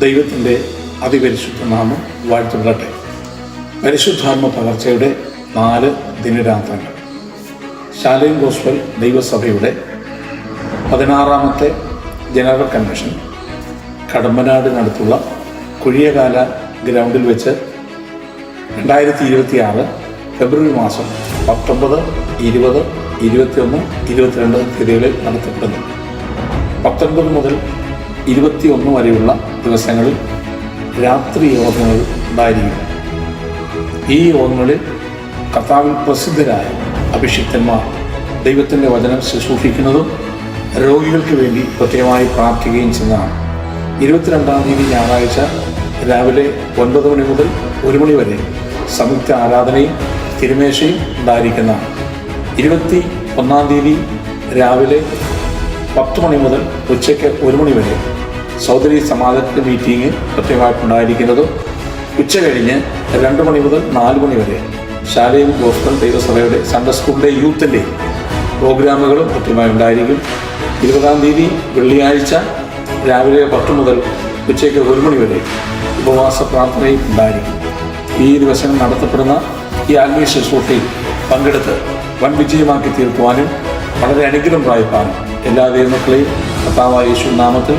ദൈവത്തിൻ്റെ അതിപരിശുദ്ധ നാമം വാഴ്ത്തപ്പെടട്ടെ. പരിശുദ്ധാത്മ പകർച്ചയുടെ 4 ദിനരാത്രങ്ങൾ. ശാലേം ഗോസ്ബൽ ദൈവസഭയുടെ 16ാമത്തെ ജനറൽ കൺവെൻഷൻ കടമ്പനാടിനടുത്തുള്ള കുഴിയകാല ഗ്രൗണ്ടിൽ വെച്ച് 2026 ഫെബ്രുവരി മാസം 19, 20, 21, 22 തീയതികളിൽ നടത്തപ്പെടുന്നു. 19 മുതൽ 21 വരെയുള്ള ദിവസങ്ങളിൽ രാത്രി യോഗങ്ങൾ ഉണ്ടായിരിക്കും. ഈ യോഗങ്ങളിൽ കർത്താവിൽ പ്രസിദ്ധരായ അഭിഷിക്തന്മാർ ദൈവത്തിൻ്റെ വചനം ശുശ്രൂഷിക്കുന്നതും രോഗികൾക്ക് വേണ്ടി പ്രത്യേകമായി പ്രാർത്ഥിക്കുകയും ചെയ്യുന്നതാണ്. 22-ാം തീയതി ഞായറാഴ്ച രാവിലെ 9 മണി മുതൽ 1 മണി വരെ സംയുക്ത ആരാധനയും തിരുമേശയും ഉണ്ടായിരിക്കുന്നതാണ്. 21-ാം തീയതി രാവിലെ 10 മണി മുതൽ ഉച്ചയ്ക്ക് 1 മണി വരെ സഹോദരി സമാജത്തിൻ്റെ മീറ്റിംഗ് പ്രത്യേകമായിട്ടുണ്ടായിരിക്കുന്നതും ഉച്ച കഴിഞ്ഞ് 2 മണി മുതൽ 4 മണി വരെ ശാലേം ഗോസ്ബൽ ദൈവസഭയുടെ സൺഡേ സ്കൂളിൻ്റെ യൂത്തിൻ്റെ പ്രോഗ്രാമുകളും കൃത്യമായി ഉണ്ടായിരിക്കും. 20-ാം തീയതി വെള്ളിയാഴ്ച രാവിലെ 10 മുതൽ ഉച്ചയ്ക്ക് 1 മണി വരെ ഉപവാസ പ്രാർത്ഥനയും ഉണ്ടായിരിക്കും. ഈ ദിവസങ്ങൾ നടത്തപ്പെടുന്ന ഈ ആത്മീയ ശുശ്രൂഷയിൽ പങ്കെടുത്ത് വൻ വിജയമാക്കി തീർക്കുവാനും വളരെ അനുഗ്രഹം പ്രാപിപ്പാനും എല്ലാ ദൈവമക്കളെയും കർത്താവായ യേശു നാമത്തിൽ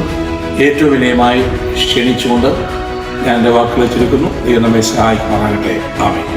ഏറ്റവും വിനയമായി ക്ഷണിച്ചുകൊണ്ട് ഞാൻ എൻ്റെ വാക്കുകൾ ചുരുക്കുന്നു. ദൈവം നമ്മെ സഹായിക്കുമാറാകട്ടെ. ആമേൻ.